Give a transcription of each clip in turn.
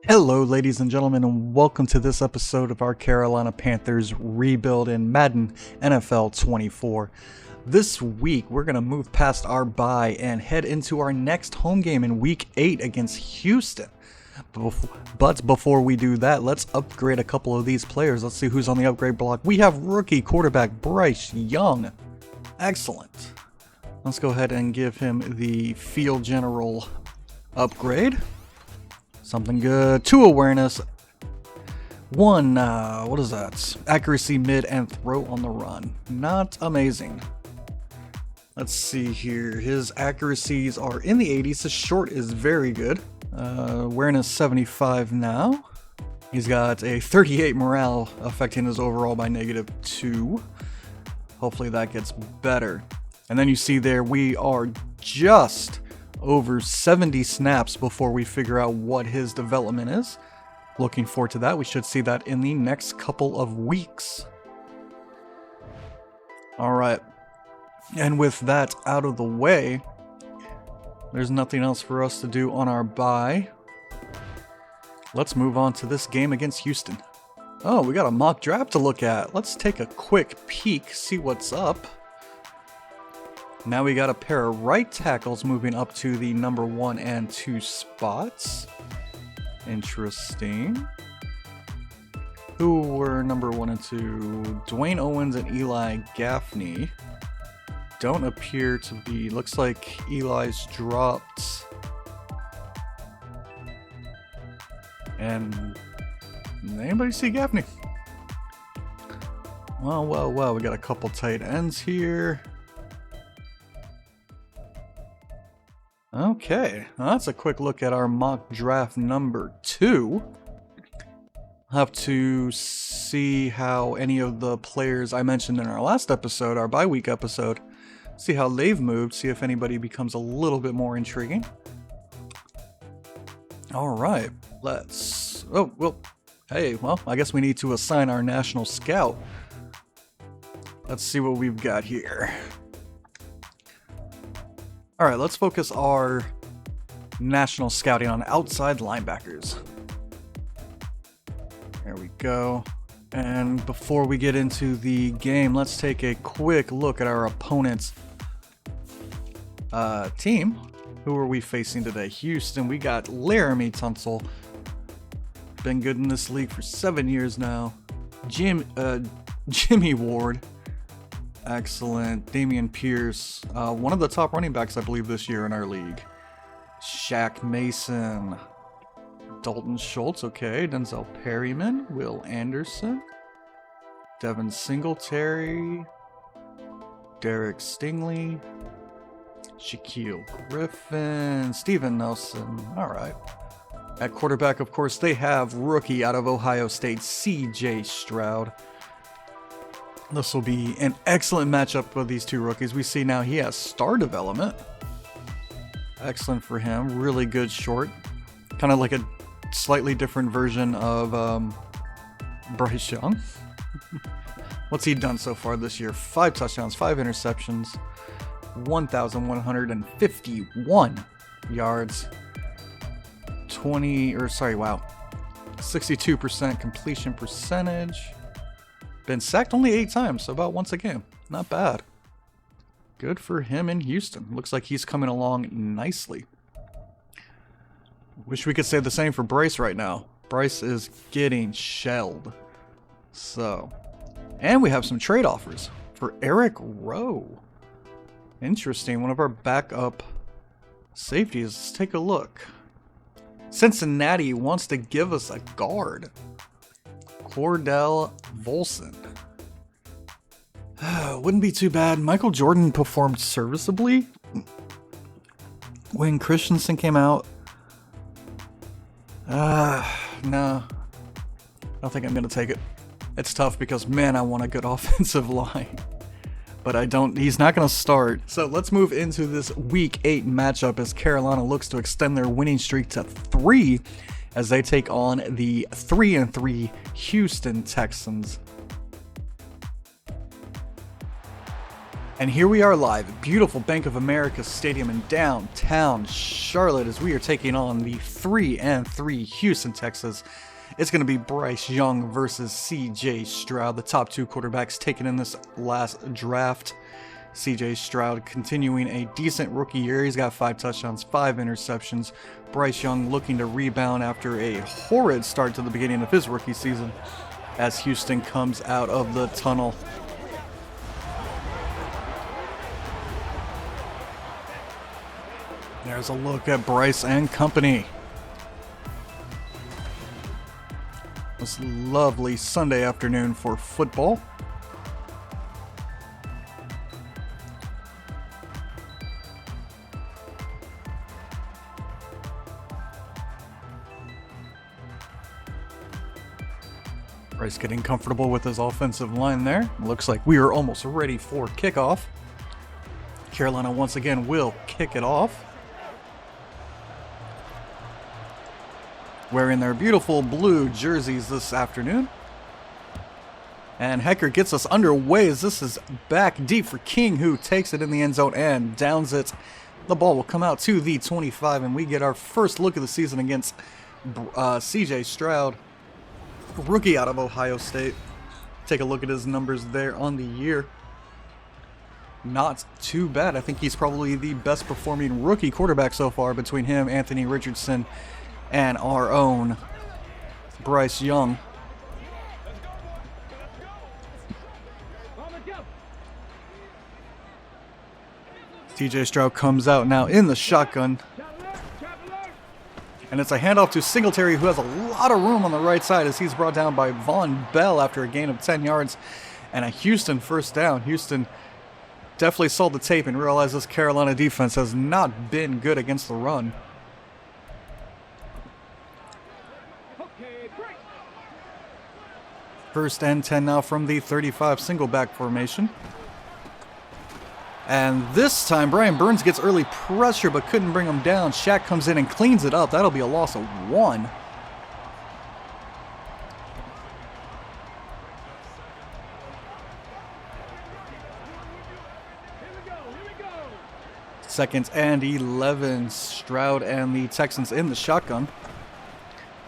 Hello ladies and gentlemen, and welcome to this episode of our Carolina Panthers rebuild in Madden NFL 24. This week we're going to move past our bye and head into our next home game in week 8 against Houston. But before we do that, let's upgrade a couple of these players. Let's see who's on the upgrade block. We have rookie quarterback Bryce Young. Excellent. Let's go ahead and give him the field general upgrade. Something good. 2 awareness. 1, what is that? Accuracy mid and throw on the run. Not amazing. Let's see here. His accuracies are in the 80s. His short is very good. Awareness 75 now. He's got a 38 morale, affecting his overall by -2. Hopefully that gets better. And then you see there we are just over 70 snaps before we figure out what his development is. Looking forward to that. We should see that in the next couple of weeks. Alright. And with that out of the way, there's nothing else for us to do on our bye. Let's move on to this game against Houston. Oh, we got a mock draft to look at. Let's take a quick peek, see what's up. Now we got a pair of right tackles moving up to the number 1 and 2 spots. Interesting. Who were number 1 and 2? Dwayne Owens and Eli Gaffney. Don't appear to be. Looks like Eli's dropped. And anybody see Gaffney? Well, we got a couple tight ends here. Okay, well, that's a quick look at our mock draft number 2. Have to see how any of the players I mentioned in our last episode, our bye week episode, see how they've moved, see if anybody becomes a little bit more intriguing. Alright, let's... Oh, well, hey, well, I guess we need to assign our national scout. Let's see what we've got here. Alright, let's focus our national scouting on outside linebackers. There we go. And before we get into the game, let's take a quick look at our opponent's team. Who are we facing today? Houston. We got Laramie Tunsil. Been good in this league for 7 years now. Jimmy Ward. Excellent. Damian Pierce, one of the top running backs, I believe, this year in our league. Shaq Mason. Dalton Schultz, okay. Denzel Perryman. Will Anderson. Devin Singletary. Derek Stingley. Shaquille Griffin. Steven Nelson. Alright. At quarterback, of course, they have rookie out of Ohio State, C.J. Stroud. This will be an excellent matchup with these two rookies. We see now he has star development. Excellent for him. Really good short. Kind of like a slightly different version of Bryce Young. What's he done so far this year? 5 touchdowns, 5 interceptions, 1,151 yards. 62% completion percentage. Been sacked only 8 times, so about once a game. Not bad. Good for him in Houston. Looks like he's coming along nicely. Wish we could say the same for Bryce right now. Bryce is getting shelled. So, and we have some trade offers for Eric Rowe. Interesting. One of our backup safeties. Let's take a look. Cincinnati wants to give us a guard. Cordell Volson. Wouldn't be too bad. Michael Jordan performed serviceably when Christensen came out. No. I don't think I'm going to take it. It's tough because, man, I want a good offensive line. But I don't. He's not going to start. So let's move into this Week 8 matchup as Carolina looks to extend their winning streak to 3 as they take on the 3-3 Houston Texans. And here we are live at beautiful Bank of America Stadium in downtown Charlotte as we are taking on the 3-3 Houston Texans. It's going to be Bryce Young versus CJ Stroud, the top two quarterbacks taken in this last draft. CJ Stroud continuing a decent rookie year. He's got 5 touchdowns, 5 interceptions. Bryce Young looking to rebound after a horrid start to the beginning of his rookie season as Houston comes out of the tunnel. There's a look at Bryce and company. This lovely Sunday afternoon for football. Bryce getting comfortable with his offensive line there. Looks like we are almost ready for kickoff. Carolina once again will kick it off, wearing their beautiful blue jerseys this afternoon. And Hecker gets us underway as this is back deep for King, who takes it in the end zone and downs it. The ball will come out to the 25, and we get our first look of the season against CJ Stroud, rookie out of Ohio State. Take a look at his numbers there on the year. Not too bad. I think he's probably the best performing rookie quarterback so far between him, Anthony Richardson, and our own Bryce Young. CJ Stroud comes out now in the shotgun. And it's a handoff to Singletary, who has a lot of room on the right side as he's brought down by Von Bell after a gain of 10 yards and a Houston first down. Houston definitely saw the tape and realized this Carolina defense has not been good against the run. First and 10 now from the 35 single back formation. And this time Brian Burns gets early pressure but couldn't bring him down. Shaq comes in and cleans it up. That'll be a loss of 1. Second and 11. Stroud and the Texans in the shotgun.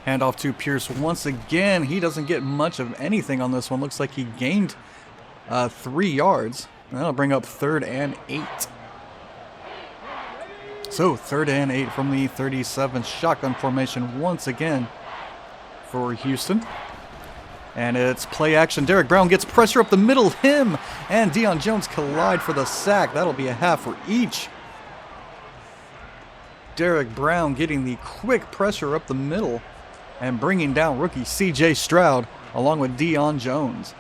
Handoff to Pierce once again. He doesn't get much of anything on this one. Looks like he gained 3 yards. That'll bring up 3rd and 8. So 3rd and 8 from the 37 shotgun formation once again for Houston. And it's play action. Derek Brown gets pressure up the middle. Him and Deion Jones collide for the sack. That'll be a half for each. Derek Brown getting the quick pressure up the middle and bringing down rookie CJ Stroud along with Deion Jones.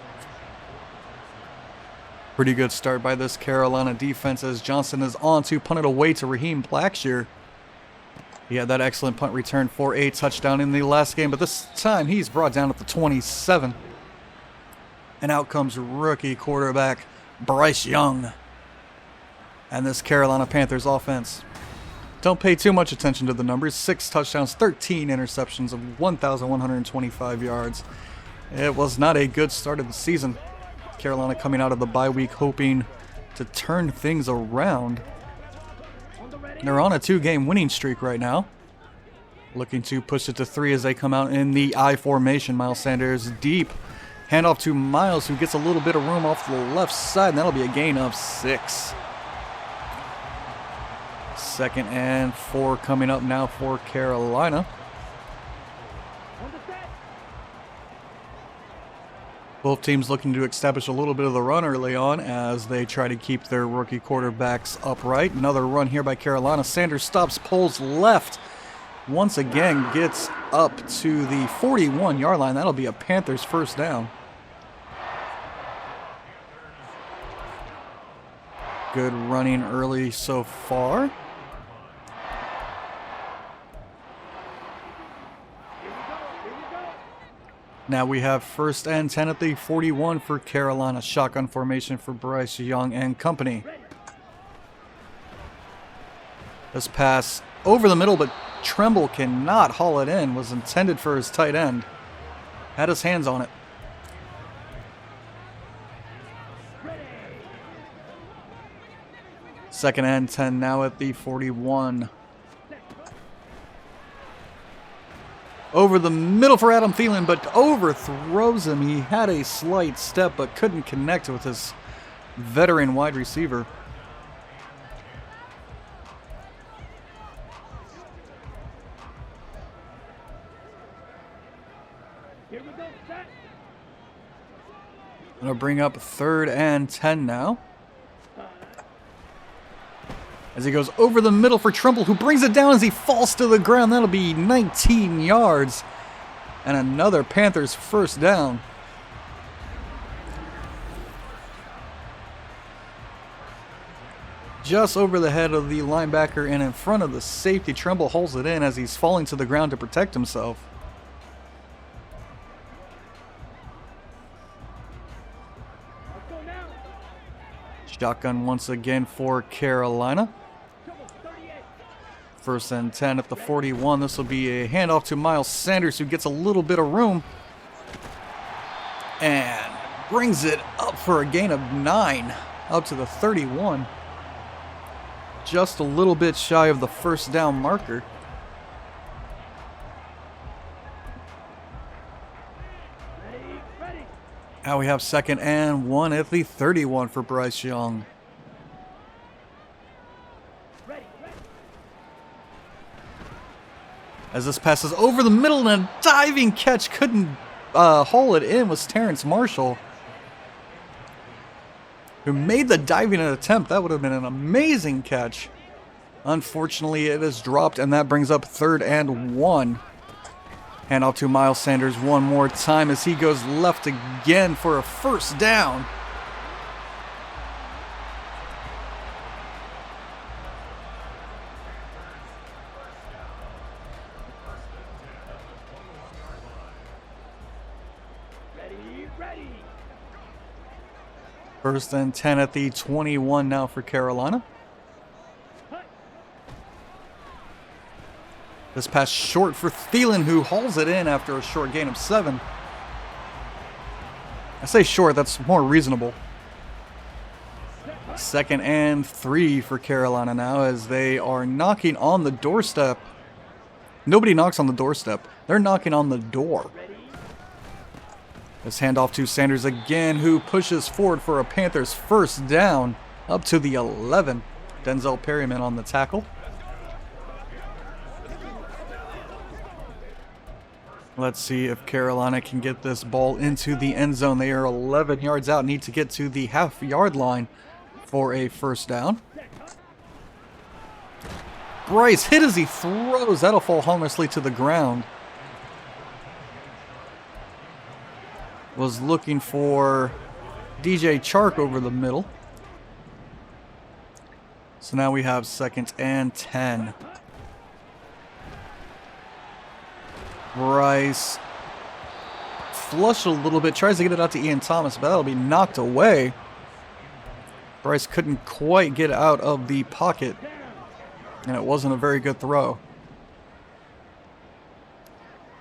Pretty good start by this Carolina defense as Johnson is on to punt it away to Raheem Blackshear. He had that excellent punt return for a touchdown in the last game, but this time he's brought down at the 27. And out comes rookie quarterback Bryce Young. And this Carolina Panthers offense, don't pay too much attention to the numbers. 6 touchdowns, 13 interceptions of 1,125 yards. It was not a good start of the season. Carolina coming out of the bye week hoping to turn things around. They're on a 2-game winning streak right now. Looking to push it to 3 as they come out in the I formation. Miles Sanders deep. Handoff to Miles, who gets a little bit of room off the left side, and that'll be a gain of 6. 2nd and 4 coming up now for Carolina. Both teams looking to establish a little bit of the run early on as they try to keep their rookie quarterbacks upright. Another run here by Carolina. Sanders stops, pulls left. Once again gets up to the 41-yard line. That'll be a Panthers first down. Good running early so far. Now we have 1st and 10 at the 41 for Carolina. Shotgun formation for Bryce Young and company. This pass over the middle, but Tremble cannot haul it in. Was intended for his tight end. Had his hands on it. Second and 10 now at the 41. Over the middle for Adam Thielen, but overthrows him. He had a slight step, but couldn't connect with his veteran wide receiver. Here we go, set. Gonna bring up third and 10 now. As he goes over the middle for Trumbull, who brings it down as he falls to the ground. That'll be 19 yards. And another Panthers first down. Just over the head of the linebacker and in front of the safety. Trumbull holds it in as he's falling to the ground to protect himself. Let's go now. Shotgun once again for Carolina. Trouble, 38. First and 10 at the 41. This will be a handoff to Miles Sanders, who gets a little bit of room and brings it up for a gain of 9 up to the 31. Just a little bit shy of the first down marker. Ready. Now we have second and 1 at the 31 for Bryce Young. Ready. As this passes over the middle and a diving catch, couldn't haul it in, was Terrence Marshall, who made the diving attempt. That would have been an amazing catch. Unfortunately, it is dropped, and that brings up third and 1. Hand off to Miles Sanders one more time as he goes left again for a first down. Ready. First and 10 at the 21 now for Carolina. This pass short for Thielen, who hauls it in after a short gain of 7. I say short, that's more reasonable. Second and 3 for Carolina now as they are knocking on the doorstep. Nobody knocks on the doorstep. They're knocking on the door. This handoff to Sanders again, who pushes forward for a Panthers first down up to the 11. Denzel Perryman on the tackle. Let's see if Carolina can get this ball into the end zone. They are 11 yards out, need to get to the half-yard line for a first down. Bryce hit as he throws. That'll fall harmlessly to the ground. Was looking for DJ Chark over the middle. So now we have second and 10. Bryce flushed a little bit, tries to get it out to Ian Thomas, but that'll be knocked away. Bryce couldn't quite get out of the pocket, and it wasn't a very good throw.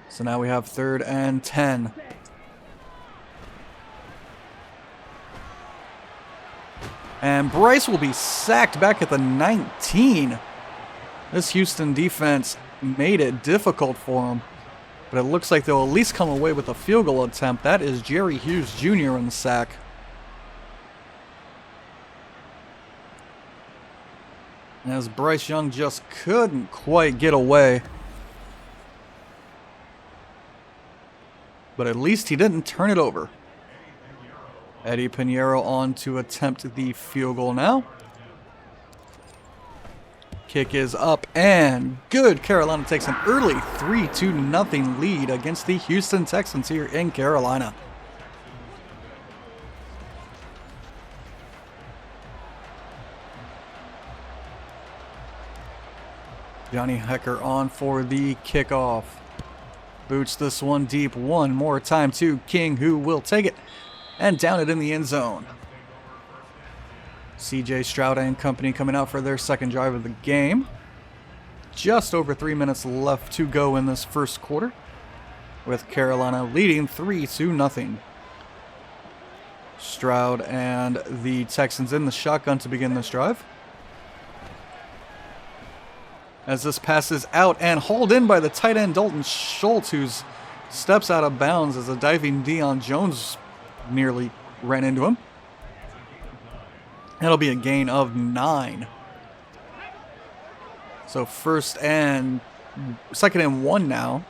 So now we have third and 10. And Bryce will be sacked back at the 19. This Houston defense made it difficult for him. But it looks like they'll at least come away with a field goal attempt. That is Jerry Hughes Jr. in the sack. As Bryce Young just couldn't quite get away. But at least he didn't turn it over. Eddie Pinheiro on to attempt the field goal now. Kick is up and good. Carolina takes an early 3-0 lead against the Houston Texans here in Carolina. Johnny Hecker on for the kickoff. Boots this one deep one more time to King, who will take it and down it in the end zone. CJ Stroud and company coming out for their second drive of the game. Just over 3 minutes left to go in this first quarter, with Carolina leading 3-0. Stroud and the Texans in the shotgun to begin this drive. As this pass is out and hauled in by the tight end Dalton Schultz, who steps out of bounds as a diving Deion Jones nearly ran into him. That'll be a gain of 9. So second and 1 now.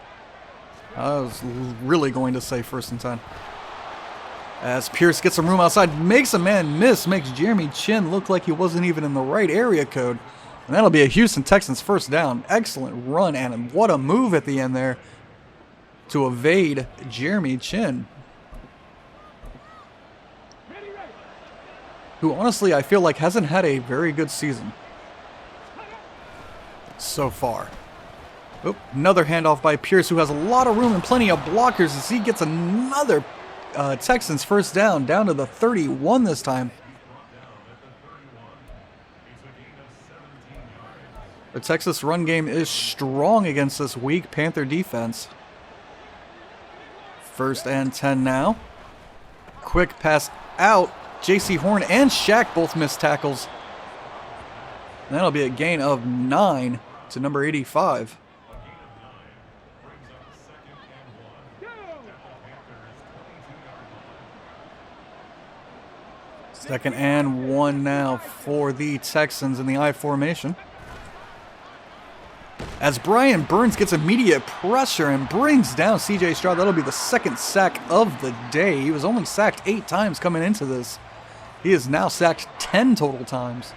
I was really going to say 1st and 10. As Pierce gets some room outside, makes a man miss, makes Jeremy Chin look like he wasn't even in the right area code. And that'll be a Houston Texans 1st down. Excellent run, and what a move at the end there to evade Jeremy Chin, who honestly I feel like hasn't had a very good season so far. Oh, another handoff by Pierce, who has a lot of room and plenty of blockers as he gets another Texans 1st down to the 31 this time. The Texas run game is strong against this weak Panther defense. 1st and 10 now. Quick pass out. J.C. Horn and Shaq both missed tackles. And that'll be a gain of 9 to number 85. Second and 1 now for the Texans in the I formation. As Brian Burns gets immediate pressure and brings down C.J. Stroud. That'll be the 2nd sack of the day. He was only sacked 8 times coming into this. He is now sacked 10 total times.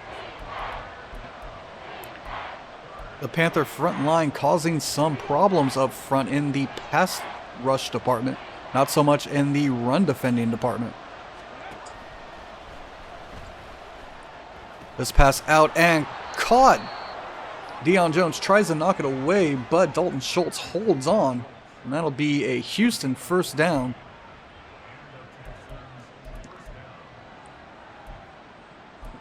The Panther front line causing some problems up front in the pass rush department. Not so much in the run defending department. This pass out and caught. Deion Jones tries to knock it away, but Dalton Schultz holds on. And that'll be a Houston 1st down.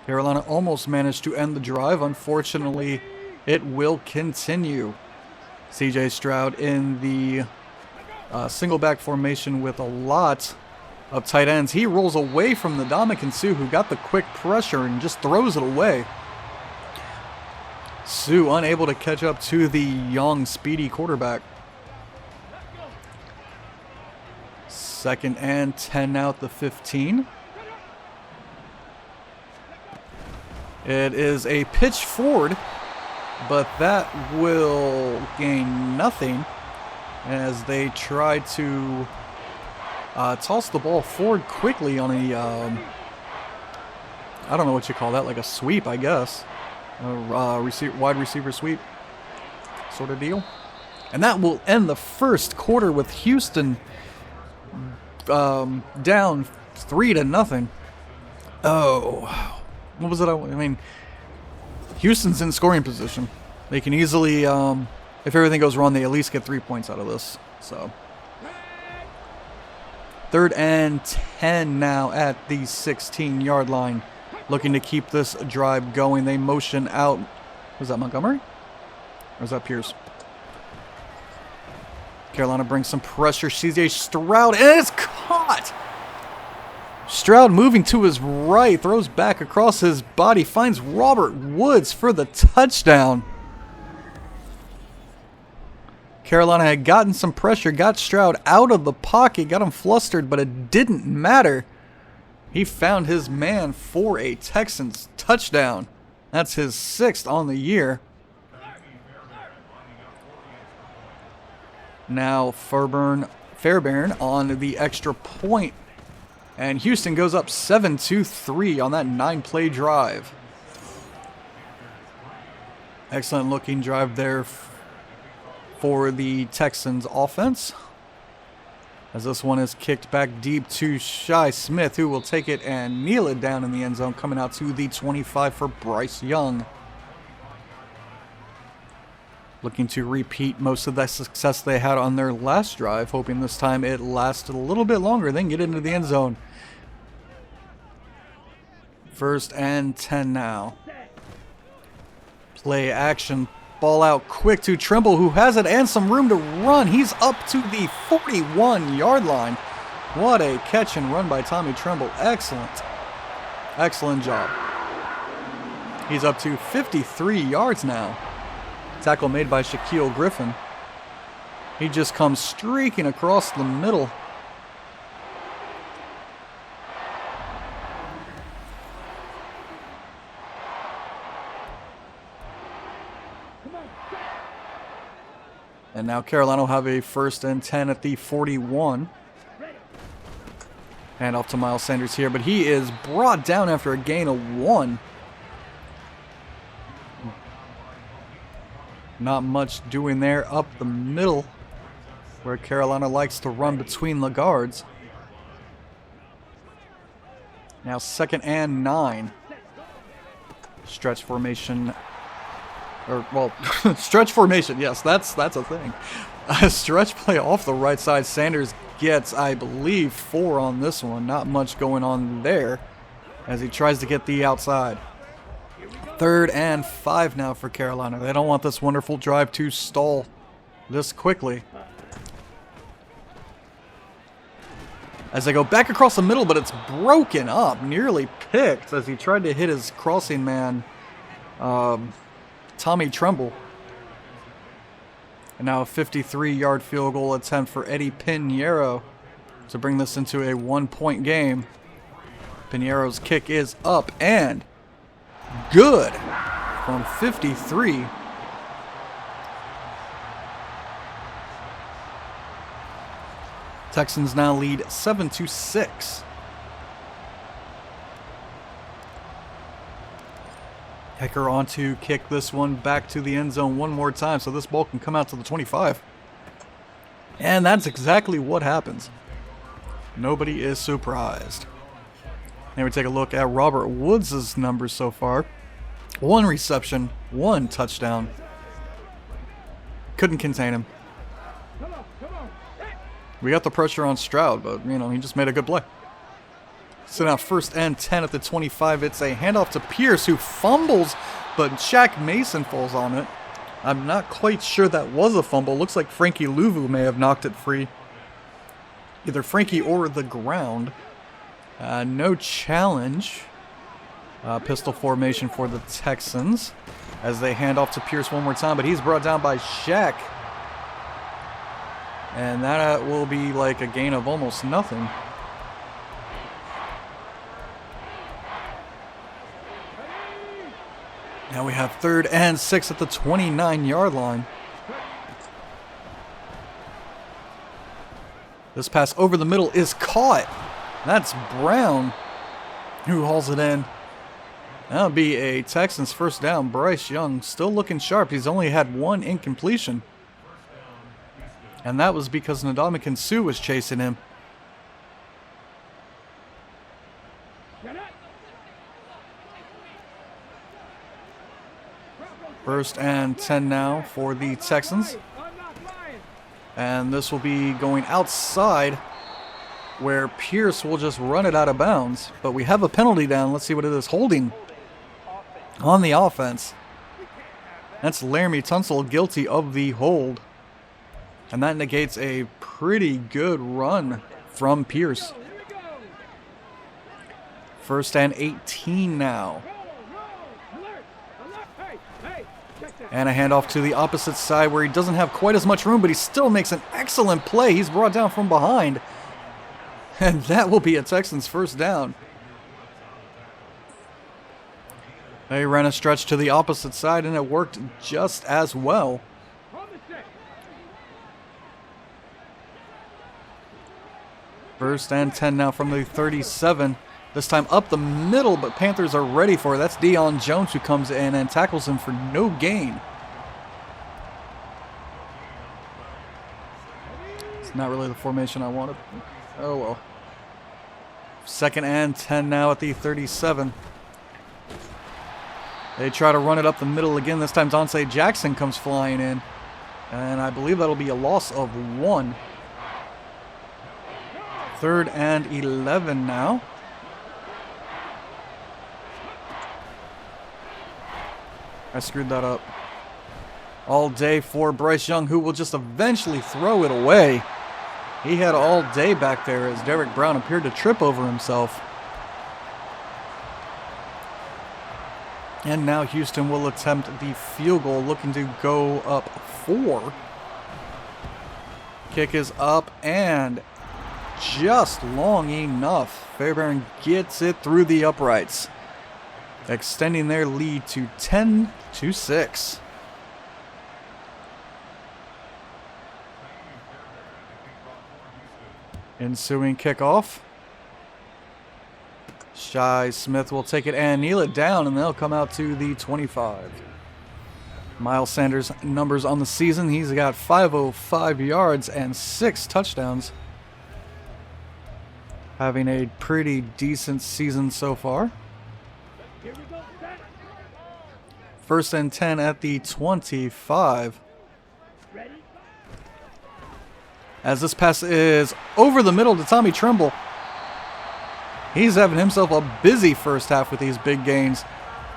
Carolina almost managed to end the drive. Unfortunately, it will continue. C.J. Stroud in the single back formation with a lot of tight ends. He rolls away from the Ndamukong Suh, who got the quick pressure and just throws it away. Suh unable to catch up to the young, speedy quarterback. 2nd and 10 now at the 15. It is a pitch forward, but that will gain nothing as they try to toss the ball forward quickly on a, I don't know what you call that, like a sweep, I guess. Wide receiver sweep sort of deal. And that will end the 1st quarter with Houston down 3-0. Oh, what was it? I mean, Houston's in scoring position. They can easily, if everything goes wrong, they at least get 3 points out of this. So 3rd and 10 now at the 16-yard line. Looking to keep this drive going. They motion out. Was that Montgomery? Or was that Pierce? Carolina brings some pressure. C.J. Stroud, and it's caught! Stroud moving to his right, throws back across his body, finds Robert Woods for the touchdown. Carolina had gotten some pressure, got Stroud out of the pocket, got him flustered, but it didn't matter. He found his man for a Texans touchdown. That's his 6th on the year. Now Fairbairn on the extra point. And Houston goes up 7-3 on that 9-play drive. Excellent looking drive there for the Texans offense. As this one is kicked back deep to Shi Smith, who will take it and kneel it down in the end zone, coming out to the 25 for Bryce Young. Looking to repeat most of that success they had on their last drive, hoping this time it lasted a little bit longer, then get into the end zone. 1st and 10 now. Play action. Ball out quick to Trimble, who has it and some room to run. He's up to the 41-yard line. What a catch and run by Tommy Trimble. Excellent. Excellent job. He's up to 53 yards now. Tackle made by Shaquille Griffin. He just comes streaking across the middle. And now Carolina will have a 1st and 10 at the 41. Hand off to Miles Sanders here, but he is brought down after a gain of 1. Not much doing there up the middle, where Carolina likes to run between the guards. Now 2nd and 9. Stretch formation. Or, well, stretch formation, yes, that's a thing. A stretch play off the right side. Sanders gets, I believe, 4 on this one. Not much going on there as he tries to get the outside. 3rd and 5 now for Carolina. They don't want this wonderful drive to stall this quickly. As they go back across the middle, but it's broken up, nearly picked as he tried to hit his crossing man, Tommy Tremble. And now a 53-yard field goal attempt for Eddie Pinheiro to bring this into a 1-point game. Pinheiro's kick is up and good from 53. Texans now lead 7-6. Hecker on to kick this one back to the end zone one more time so this ball can come out to the 25. And that's exactly what happens. Nobody is surprised. Now we take a look at Robert Woods' numbers so far. 1 reception, 1 touchdown. Couldn't contain him. We got the pressure on Stroud, but, you know, he just made a good play. So now 1st and 10 at the 25. It's a handoff to Pierce, who fumbles, but Shaq Mason falls on it. I'm not quite sure that was a fumble. Looks like Frankie Louvu may have knocked it free. Either Frankie or the ground. No challenge. Pistol formation for the Texans as they hand off to Pierce one more time, but he's brought down by Shaq. And that will be like a gain of almost nothing. Now we have 3rd and 6 at the 29-yard line. This pass over the middle is caught. That's Brown who hauls it in. That'll be a Texans 1st down. Bryce Young still looking sharp. He's only had 1 incompletion. And that was because Ndamukong Suh was chasing him. First and 10 now for the Texans. And this will be going outside where Pierce will just run it out of bounds. But we have a penalty down. Let's see what it is. Holding on the offense. That's Laramie Tunsil guilty of the hold. And that negates a pretty good run from Pierce. 1st and 18 now. And a handoff to the opposite side where he doesn't have quite as much room, but he still makes an excellent play. He's brought down from behind. And that will be a Texans 1st down. They ran a stretch to the opposite side, and it worked just as well. First and 10 now from the 37. This time up the middle, but Panthers are ready for it. That's Deion Jones who comes in and tackles him for no gain. It's not really the formation I wanted. Oh well. 2nd and 10 now at the 37. They try to run it up the middle again. This time Dante Jackson comes flying in. And I believe that'll be a loss of 1. 3rd and 11 now. I screwed that up. All day for Bryce Young, who will just eventually throw it away. He had all day back there as Derek Brown appeared to trip over himself. And now Houston will attempt the field goal, looking to go up 4. Kick is up and just long enough. Fairbairn gets it through the uprights, extending their lead to 10-6. Ensuing kickoff. Shy Smith will take it and kneel it down, and they'll come out to the 25. Miles Sanders' numbers on the season. He's got 505 yards and 6 touchdowns. Having a pretty decent season so far. Here we go, set. First and 10 at the 25. Ready? As this pass is over the middle to Tommy Tremble. He's having himself a busy first half with these big gains.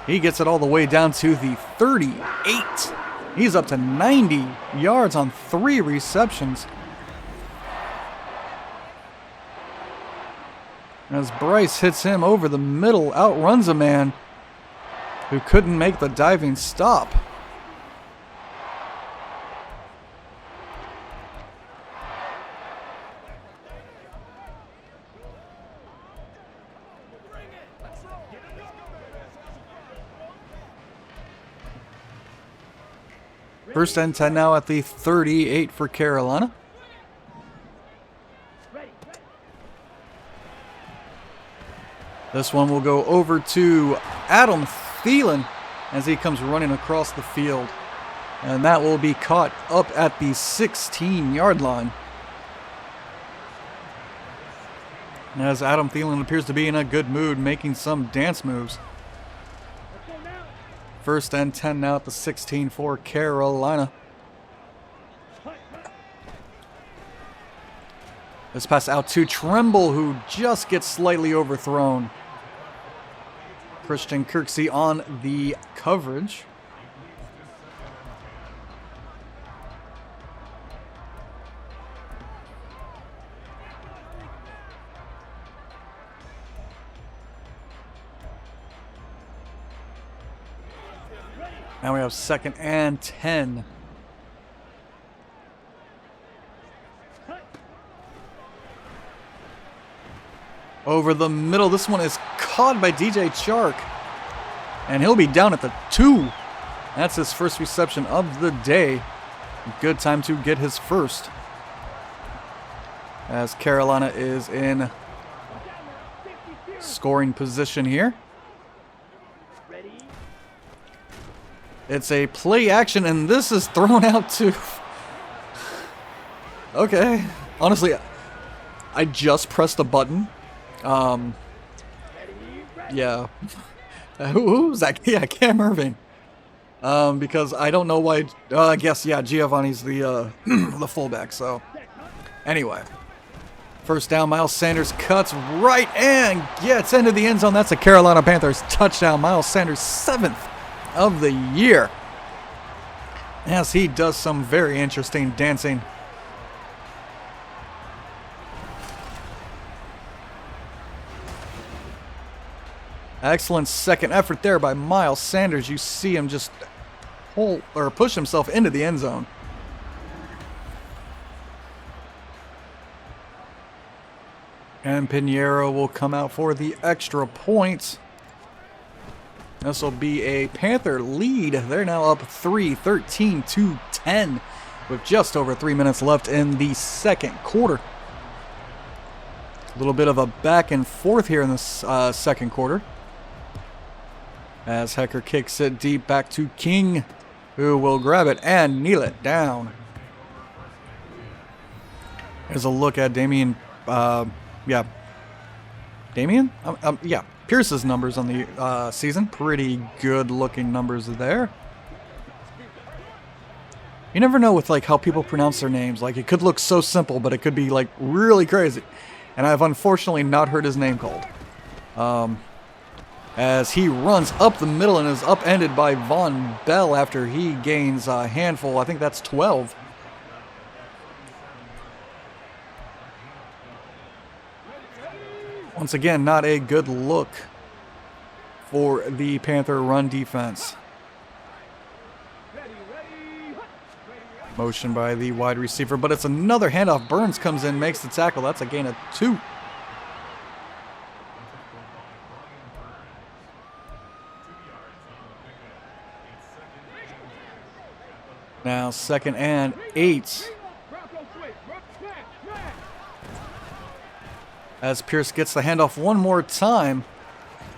He gets it all the way down to the 38. He's up to 90 yards on 3 receptions. As Bryce hits him over the middle, outruns a man who couldn't make the diving stop. First and 10 now at the 38 for Carolina. Ready. This one will go over to Adam Thielen as he comes running across the field. And that will be caught up at the 16-yard line. As Adam Thielen appears to be in a good mood, making some dance moves. Let's go now. First and 10 now at the 16 for Carolina. This pass out to Tremble, who just gets slightly overthrown. Christian Kirksey on the coverage. Now we have second and 10. Over the middle. This one is caught by DJ Chark. And he'll be down at the 2. That's his first reception of the day. Good time to get his first. As Carolina is in scoring position here. Ready? It's a play action, and this is thrown out to... Okay. Honestly, I just pressed a button. Yeah. Who was that? Yeah, Cam Irving. Because I don't know why... I guess, yeah, Giovanni's the the fullback, so... Anyway. First down, Miles Sanders cuts right and gets into the end zone. That's a Carolina Panthers touchdown. Miles Sanders, 7th of the year. As he does some very interesting dancing. Excellent second effort there by Miles Sanders. You see him just push himself into the end zone. And Pinheiro will come out for the extra point. This will be a Panther lead. They're now up 13-10 with just over 3 minutes left in the second quarter. A little bit of a back and forth here in this second quarter. As Hecker kicks it deep back to King, who will grab it and kneel it down. Here's a look at Damian. Damian? Yeah, Pierce's numbers on the season. Pretty good looking numbers there. You never know with like how people pronounce their names. Like it could look so simple, but it could be like really crazy. And I've unfortunately not heard his name called. As he runs up the middle and is upended by Von Bell after he gains a handful. I think that's 12. Once again, not a good look for the Panther run defense. Motion by the wide receiver, but it's another handoff. Burns comes in, makes the tackle. That's a gain of 2. Now 2nd and 8. As Pierce gets the handoff one more time.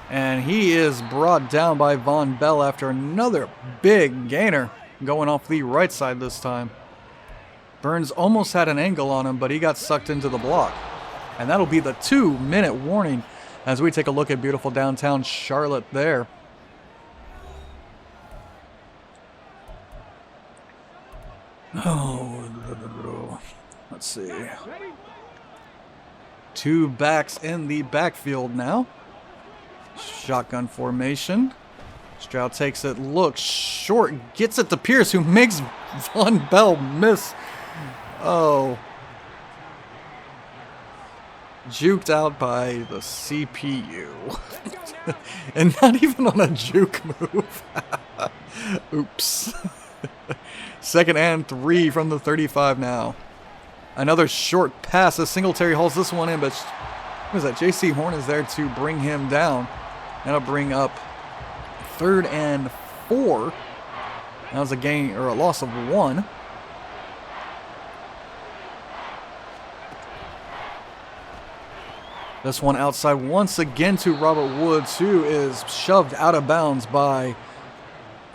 And he is brought down by Von Bell after another big gainer. Going off the right side this time. Burns almost had an angle on him, but he got sucked into the block. And that'll be the 2-minute warning as we take a look at beautiful downtown Charlotte there. Oh, let's see. 2 backs in the backfield now. Shotgun formation. Stroud takes it, looks short, gets it to Pierce, who makes Von Bell miss. Oh. Juked out by the CPU. And not even on a juke move. Oops. 2nd and 3 from the 35 now. Another short pass as Singletary hauls this one in, but what is that? J.C. Horn is there to bring him down. That'll bring up 3rd and 4. That was a gain or a loss of 1. This one outside once again to Robert Woods, who is shoved out of bounds by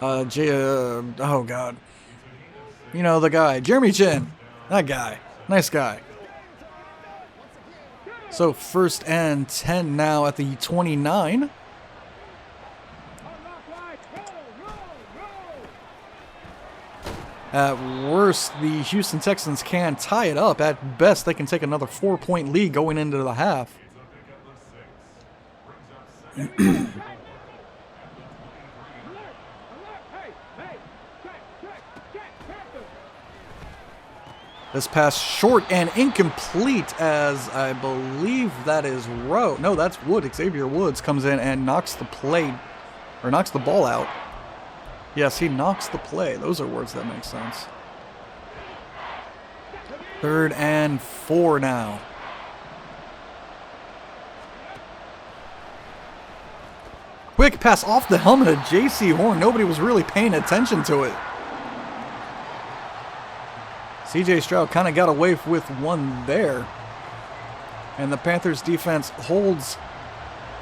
oh God. You know the guy, Jeremy Chin. That guy. Nice guy. So 1st and 10 now at the 29. At worst, the Houston Texans can tie it up. At best, they can take another 4-point lead going into the half. This pass short and incomplete, as I believe that is Rowe. No, that's Wood. Xavier Woods comes in and knocks the ball out. Yes, he knocks the play. Those are words that make sense. 3rd and 4 now. Quick pass off the helmet of J.C. Horn. Nobody was really paying attention to it. C.J. Stroud kind of got away with one there. And the Panthers defense holds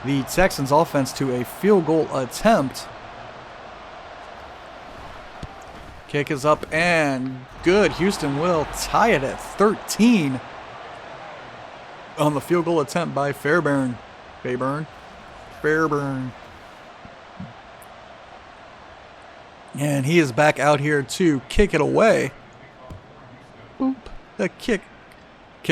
the Texans offense to a field goal attempt. Kick is up and good. Houston will tie it at 13 on the field goal attempt by Fairbairn. And he is back out here to kick it away. Oop, the kick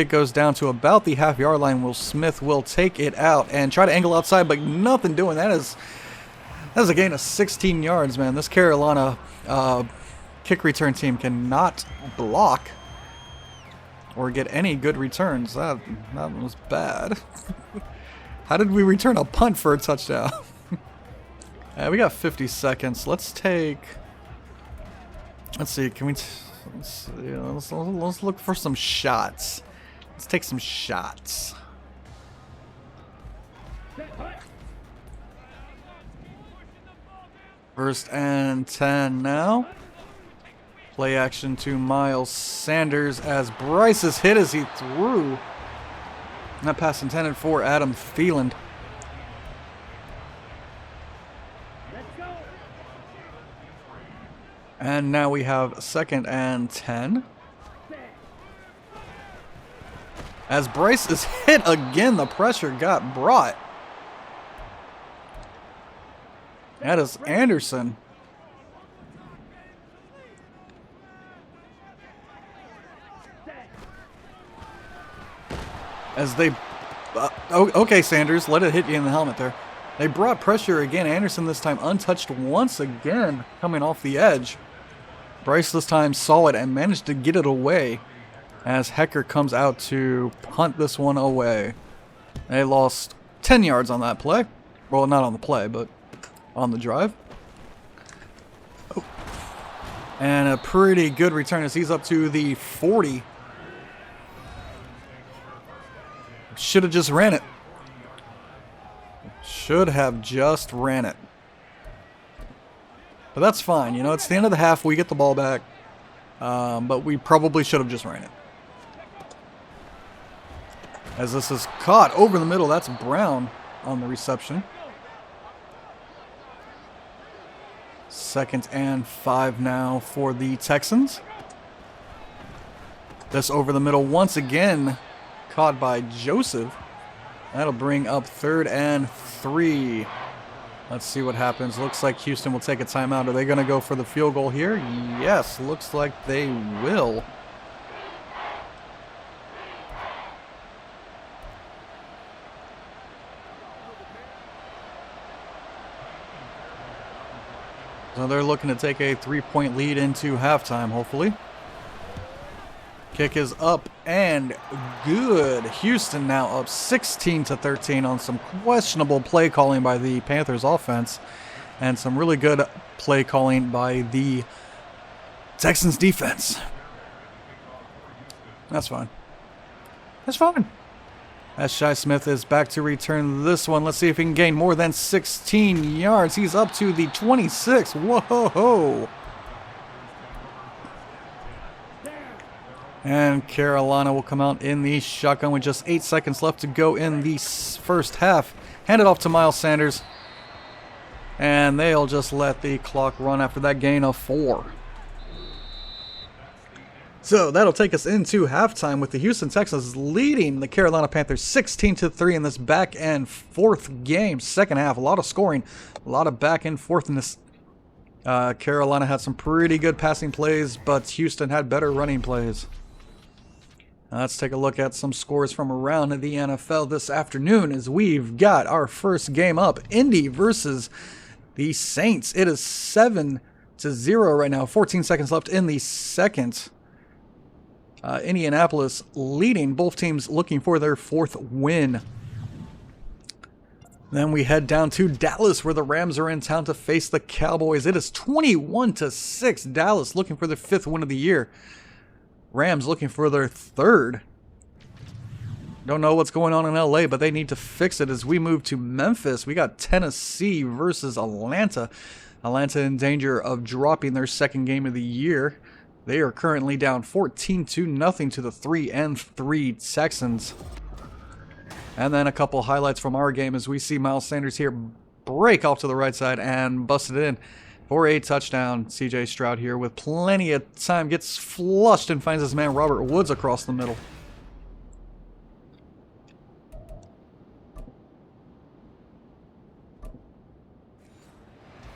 goes down to about the half-yard line. Will Smith will take it out and try to angle outside, but nothing doing. That is a gain of 16 yards, man. This Carolina kick return team cannot block or get any good returns. That was bad. How did we return a punt for a touchdown? We got 50 seconds. Let's see. Can we? Let's look for some shots. Let's take some shots. First and 10 now. Play action to Miles Sanders as Bryce is hit as he threw. That pass intended for Adam Thielen. And now we have 2nd and 10. As Bryce is hit again, the pressure got brought. That is Anderson. As they... okay, Sanders, let it hit you in the helmet there. They brought pressure again. Anderson this time untouched once again, coming off the edge. Bryce this time saw it and managed to get it away as Hecker comes out to punt this one away. They lost 10 yards on that play. Well, not on the play, but on the drive. Oh. And a pretty good return as he's up to the 40. Should have just ran it. Should have just ran it. But that's fine. You know, it's the end of the half. We get the ball back. But we probably should have just ran it. As this is caught over the middle. That's Brown on the reception. 2nd and 5 now for the Texans. This over the middle once again. Caught by Joseph. That'll bring up 3rd and 3. Let's see what happens. Looks like Houston will take a timeout. Are they going to go for the field goal here? Yes, looks like they will. So they're looking to take a 3-point lead into halftime, hopefully. Kick is up and good. Houston now up 16-13 on some questionable play calling by the Panthers offense and some really good play calling by the Texans defense. That's fine. That's fine. As Shi Smith is back to return this one. Let's see if he can gain more than 16 yards. He's up to the 26. Whoa. And Carolina will come out in the shotgun with just 8 seconds left to go in the first half. Hand it off to Miles Sanders. And they'll just let the clock run after that gain of 4. So that'll take us into halftime with the Houston Texans leading the Carolina Panthers 16-3 in this back and forth game. Second half, a lot of scoring, a lot of back and forthness. Carolina had some pretty good passing plays, but Houston had better running plays. Let's take a look at some scores from around the NFL this afternoon as we've got our first game up. Indy versus the Saints. It is 7-0 right now. 14 seconds left in the second. Indianapolis leading, both teams looking for their 4th win. Then we head down to Dallas where the Rams are in town to face the Cowboys. It is 21-6. Dallas looking for their 5th win of the year. Rams looking for their 3rd. Don't know what's going on in LA, but they need to fix it as we move to Memphis. We got Tennessee versus Atlanta. Atlanta in danger of dropping their 2nd game of the year. They are currently down 14-0 to the 3-3 Texans. And then a couple highlights from our game as we see Miles Sanders here break off to the right side and bust it in for a touchdown. CJ Stroud here with plenty of time gets flushed and finds his man Robert Woods across the middle.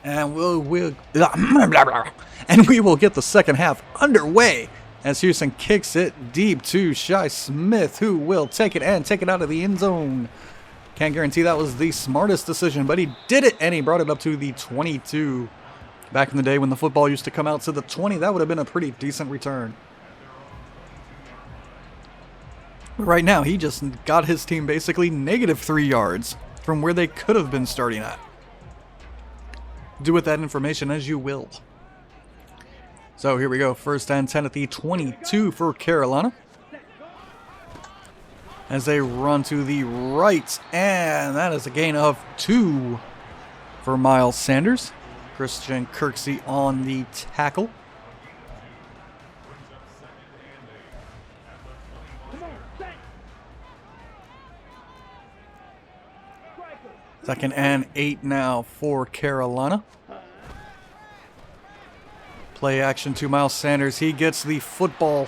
And we will get the second half underway as Houston kicks it deep to Shi Smith, who will take it and take it out of the end zone. Can't guarantee that was the smartest decision, but he did it, and he brought it up to the 22. Back in the day when the football used to come out to the 20, that would have been a pretty decent return. But right now, he just got his team basically -3 yards from where they could have been starting at. Do with that information as you will. So here we go. 1st and 10 at the 22 for Carolina. As they run to the right. And that is a gain of 2 for Miles Sanders. Christian Kirksey on the tackle. Second and 8 now for Carolina. Play action to Miles Sanders. He gets the football.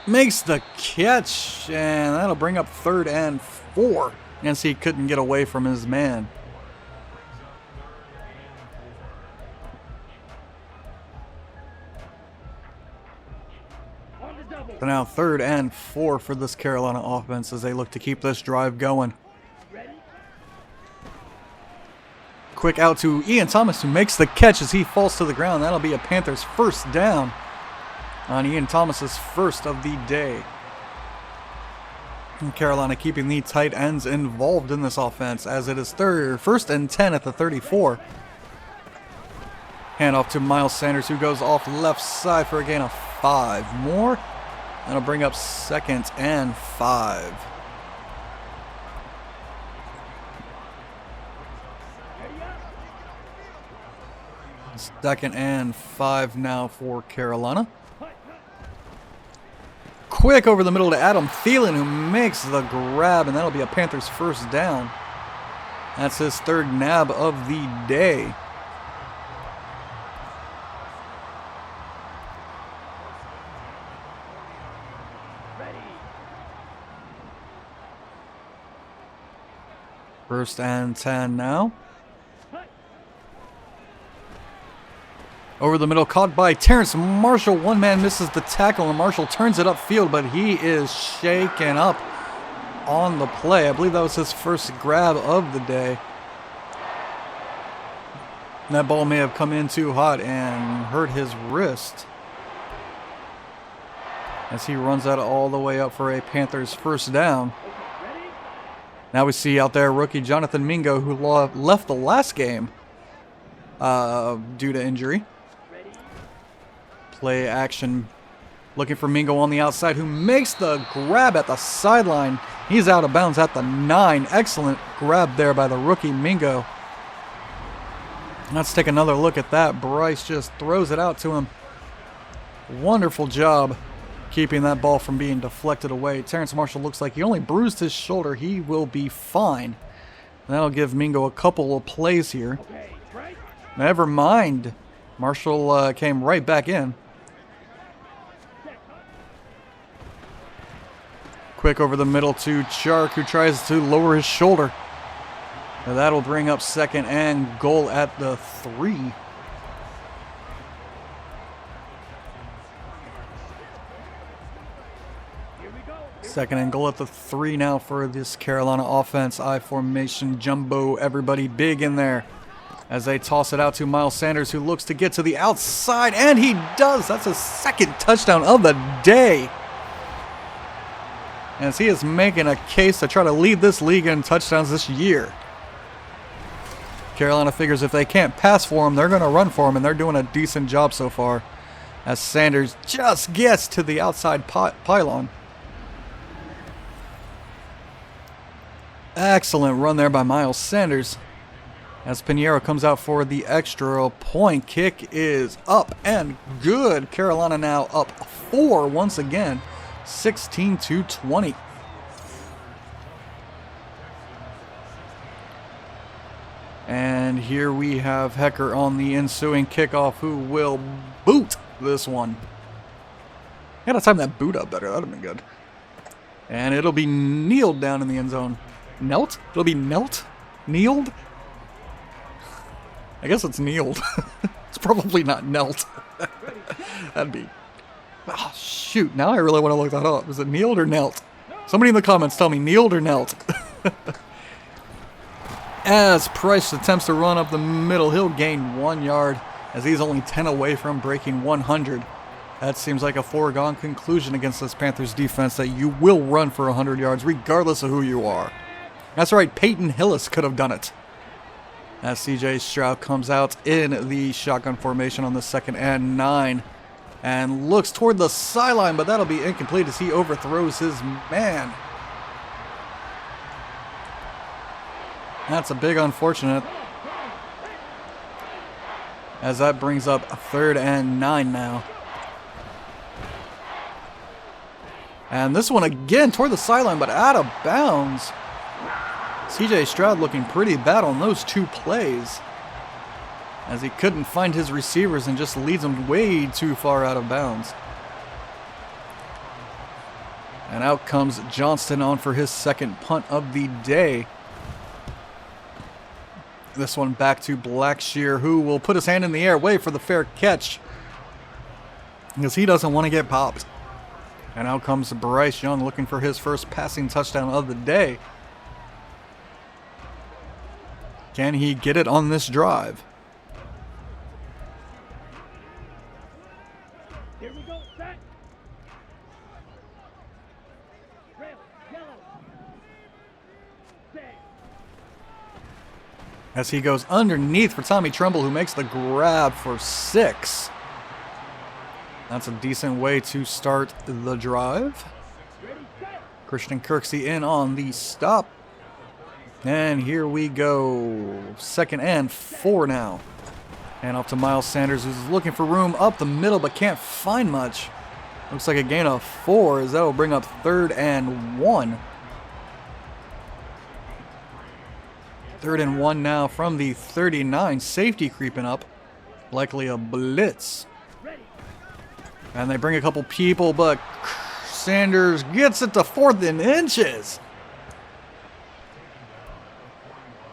Makes the catch. And that'll bring up 3rd and 4. As he couldn't get away from his man. So now 3rd and 4 for this Carolina offense as they look to keep this drive going. Quick out to Ian Thomas, who makes the catch as he falls to the ground. That'll be a Panthers 1st down on Ian Thomas's 1st of the day. And Carolina keeping the tight ends involved in this offense as it is first and 10 at the 34. Handoff to Miles Sanders, who goes off left side for a gain of 5 more. That'll bring up 2nd and 5. Second and 5 now for Carolina. Quick over the middle to Adam Thielen, who makes the grab, and that'll be a Panthers first down. That's his 3rd nab of the day. First and 10 now. Over the middle, caught by Terrence Marshall. One man misses the tackle, and Marshall turns it upfield, but he is shaken up on the play. I believe that was his first grab of the day. And that ball may have come in too hot and hurt his wrist as he runs that all the way up for a Panthers first down. Now we see out there rookie Jonathan Mingo, who left the last game due to injury. Play action, looking for Mingo on the outside, who makes the grab at the sideline. He's out of bounds at the 9. Excellent grab there by the rookie Mingo. Let's take another look at that. Bryce just throws it out to him. Wonderful job keeping that ball from being deflected away. Terrence Marshall looks like he only bruised his shoulder. He will be fine. That'll give Mingo a couple of plays here. Never mind. Marshall came right back in. Quick over the middle to Chark, who tries to lower his shoulder. Now that'll bring up 2nd and goal at the 3. Second and goal at the 3 now for this Carolina offense. I formation, jumbo, everybody big in there as they toss it out to Miles Sanders, who looks to get to the outside, and he does. That's his 2nd touchdown of the day, as he is making a case to try to lead this league in touchdowns this year. Carolina figures if they can't pass for him, they're going to run for him, and they're doing a decent job so far as Sanders just gets to the outside pylon. Excellent run there by Miles Sanders as Pinheiro comes out for the extra point. Kick is up and good. Carolina now up 4 once again, 16-20. And here we have Hecker on the ensuing kickoff, who will boot this one. Gotta time that boot up better. That would have been good. And it'll be kneeled down in the end zone. Knelt? It'll be knelt? Kneeled? I guess it's kneeled. It's probably not knelt. That'd be... Oh, shoot. Now I really want to look that up. Is it kneeled or knelt? Somebody in the comments tell me kneeled or knelt. As Price attempts to run up the middle, he'll gain 1 yard as he's only 10 away from breaking 100. That seems like a foregone conclusion against this Panthers defense, that you will run for 100 yards regardless of who you are. That's right, Peyton Hillis could have done it. As CJ Stroud comes out in the shotgun formation on the 2nd and 9 and looks toward the sideline, but that'll be incomplete as he overthrows his man. That's a big unfortunate, as that brings up a 3rd and 9 now. And this one again toward the sideline, but out of bounds. CJ Stroud looking pretty bad on those 2 plays, as he couldn't find his receivers and just leads them way too far out of bounds. And out comes Johnston on for his 2nd punt of the day. This one back to Blackshear, who will put his hand in the air, wait for the fair catch, because he doesn't want to get popped. And out comes Bryce Young looking for his first passing touchdown of the day. Can he get it on this drive? Here we go, set. Trail, yellow, as he goes underneath for Tommy Tremble, who makes the grab for 6. That's a decent way to start the drive. Christian Kirksey in on the stop. And here we go. 2nd and 4 now. And off to Miles Sanders, who's looking for room up the middle but can't find much. Looks like a gain of 4, as that will bring up 3rd and 1. 3rd and 1 now from the 39. Safety creeping up. Likely a blitz. And they bring a couple people, but Sanders gets it to 4th and inches.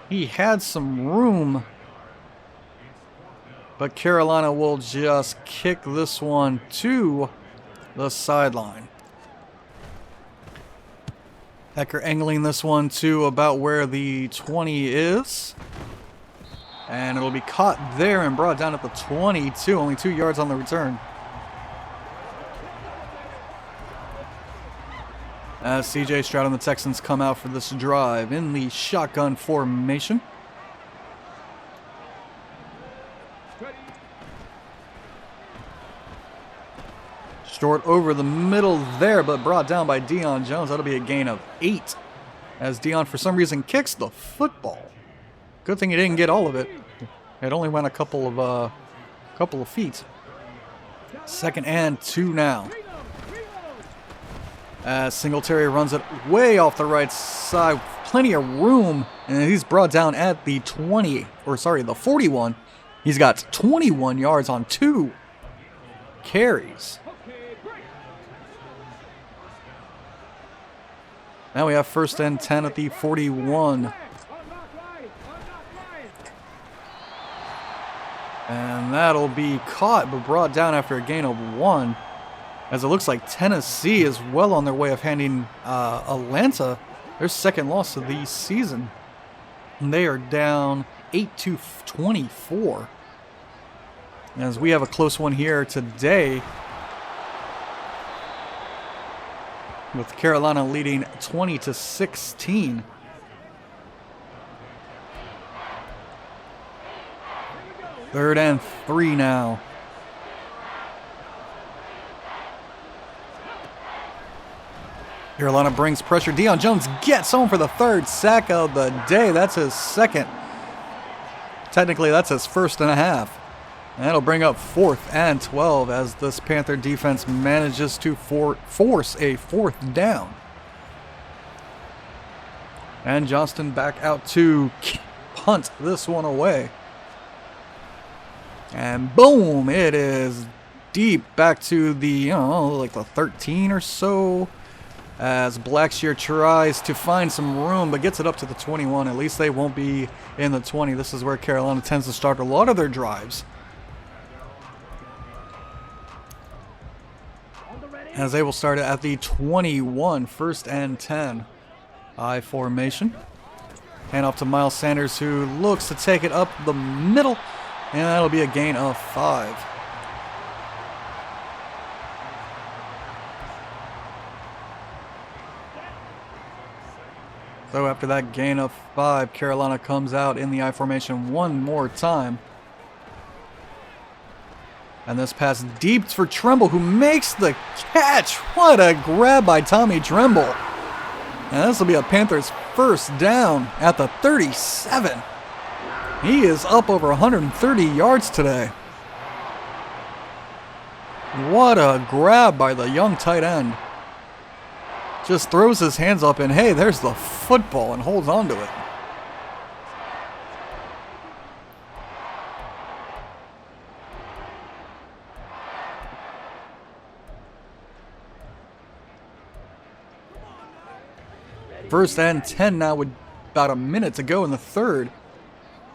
He had some room, but Carolina will just kick this one to the sideline. Hecker angling this one to about where the 20 is. And it'll be caught there and brought down at the 22. Only 2 yards on the return. As CJ Stroud and the Texans come out for this drive in the shotgun formation. Short over the middle there, but brought down by Deion Jones. That'll be a gain of 8. As Deion, for some reason, kicks the football. Good thing he didn't get all of it. It only went a couple of feet. 2nd and 2 now. As Singletary runs it way off the right side. Plenty of room. And he's brought down at the the 41. He's got 21 yards on 2 carries. Now we have 1st and 10 at the 41. And that'll be caught, but brought down after a gain of 1. As it looks like Tennessee is well on their way of handing Atlanta their 2nd loss of the season. And they are down 8-24. As we have a close one here today, with Carolina leading 20-16. Third and 3 now. Carolina brings pressure. Deion Jones gets home for the 3rd sack of the day. That's his 2nd. Technically, that's his 1st and a half. And that'll bring up 4th and 12 as this Panther defense manages to force a 4th down. And Johnston back out to punt this one away. And boom, it is deep back to the, like the 13 or so. As Blackshear tries to find some room, but gets it up to the 21. At least they won't be in the 20. This is where Carolina tends to start a lot of their drives. As they will start at the 21, 1st and 10. I formation. Hand off to Miles Sanders, who looks to take it up the middle. And that'll be a gain of 5. So after that gain of 5, Carolina comes out in the I formation one more time. And this pass deep for Tremble, who makes the catch. What a grab by Tommy Tremble. And this will be a Panthers 1st down at the 37. He is up over 130 yards today. What a grab by the young tight end. Just throws his hands up and hey, there's the football, and holds on to it. First and 10 now with about a minute to go in the 3rd.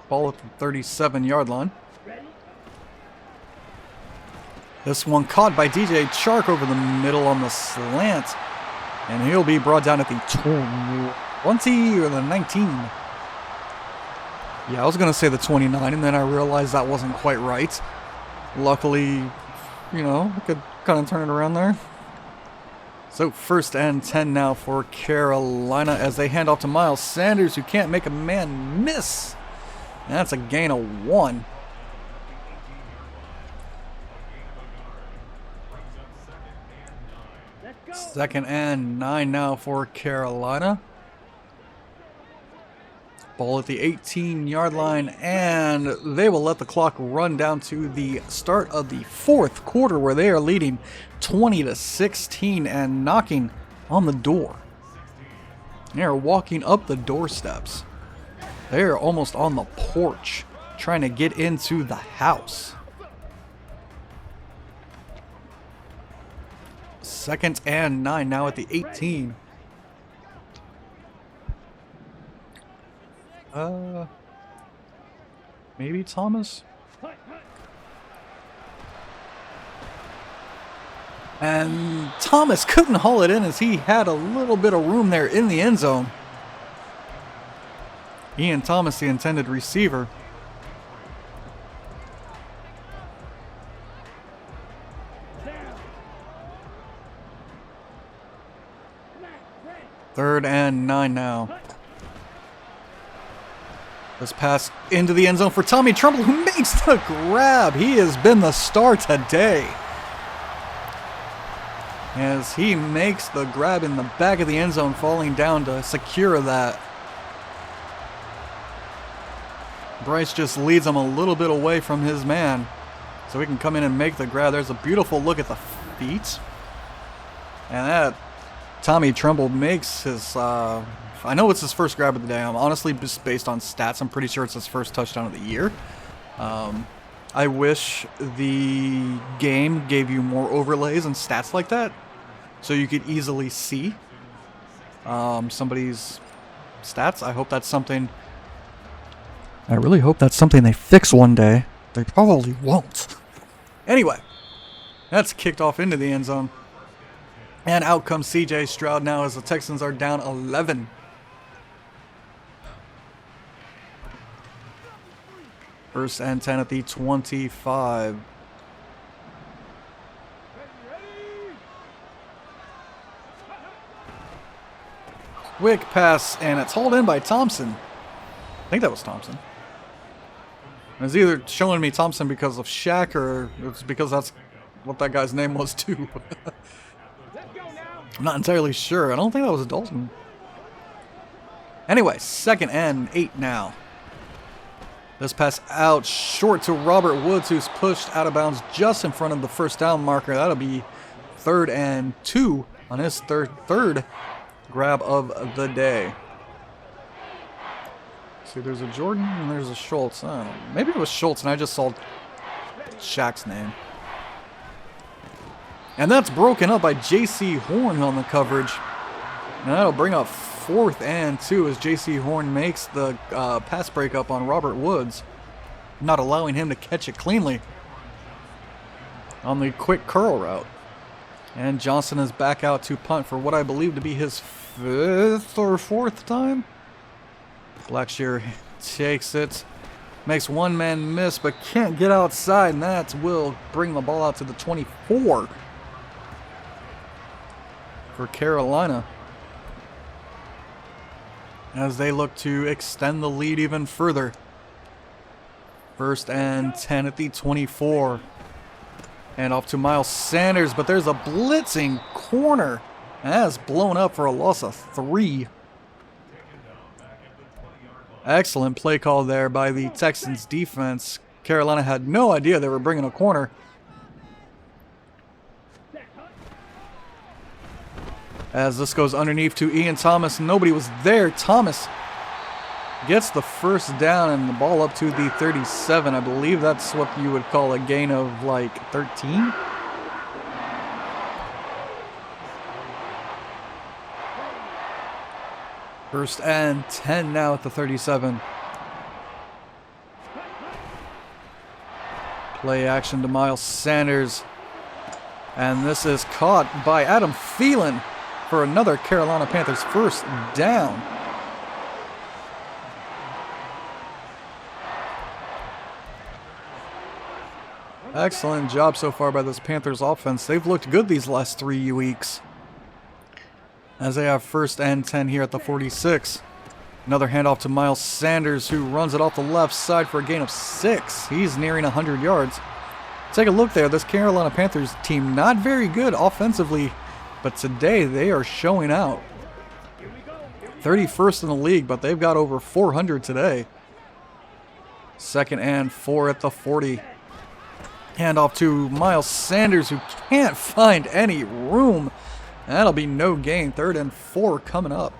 Ball at the 37-yard line. This one caught by DJ Chark over the middle on the slant. And he'll be brought down at the 20 or the 19. Yeah, I was going to say the 29, and then I realized that wasn't quite right. Luckily, I could kind of turn it around there. So 1st and 10 now for Carolina as they hand off to Miles Sanders, who can't make a man miss. That's a gain of 1. Let's go. 2nd and 9 now for Carolina. Ball at the 18-yard line, and they will let the clock run down to the start of the 4th quarter, where they are leading 20-16 and knocking on the door. They are walking up the doorsteps. They are almost on the porch, trying to get into the house. 2nd and 9 now at the 18. Maybe Thomas? And Thomas couldn't haul it in as he had a little bit of room there in the end zone. Ian Thomas, the intended receiver. Third and 9 now. This pass into the end zone for Tommy Tremble, who makes the grab. He has been the star today, as he makes the grab in the back of the end zone, falling down to secure that. Bryce just leads him a little bit away from his man, so he can come in and make the grab. There's a beautiful look at the feet. And that Tommy Tremble makes his, I know it's his first grab of the day. I'm honestly, just based on stats, I'm pretty sure it's his first touchdown of the year. I wish the game gave you more overlays and stats like that, so you could easily see somebody's stats. I hope that's something. I really hope that's something they fix one day. They probably won't. Anyway, that's kicked off into the end zone. And out comes CJ Stroud now as the Texans are down 11. First and 10 at the 25. Quick pass, and it's hauled in by Thompson. I think that was Thompson. It's either showing me Thompson because of Shaq, or it's because that's what that guy's name was too. I'm not entirely sure. I don't think that was a Dalton. Anyway, 2nd and 8 now. This pass out short to Robert Woods, who's pushed out of bounds just in front of the first down marker. That'll be 3rd and 2 on his third grab of the day. See, there's a Jordan and there's a Schultz. Maybe it was Schultz and I just saw Shaq's name. And that's broken up by J.C. Horn on the coverage. And that'll bring up 4th and 2 as J.C. Horn makes the pass breakup on Robert Woods, not allowing him to catch it cleanly on the quick curl route. And Johnson is back out to punt for what I believe to be his 5th or 4th time. Blackshear takes it, makes one man miss, but can't get outside, and that will bring the ball out to the 24 for Carolina, as they look to extend the lead even further. 1st and 10 at the 24. And off to Miles Sanders, but there's a blitzing corner. And that is blown up for a loss of 3. Excellent play call there by the Texans defense. Carolina had no idea they were bringing a corner. As this goes underneath to Ian Thomas, nobody was there. Thomas gets the first down and the ball up to the 37. I believe that's what you would call a gain of like 13. First and 10 now at the 37. Play action to Miles Sanders. And this is caught by Adam Thielen for another Carolina Panthers first down. Excellent job so far by this Panthers offense. They've looked good these last 3 weeks, as they have 1st and 10 here at the 46. Another handoff to Miles Sanders, who runs it off the left side for a gain of 6. He's nearing 100 yards. Take a look there. This Carolina Panthers team, not very good offensively, but today they are showing out. 31st in the league, but they've got over 400 today. 2nd and 4 at the 40. Handoff to Miles Sanders, who can't find any room. That'll be no gain. 3rd and 4 coming up.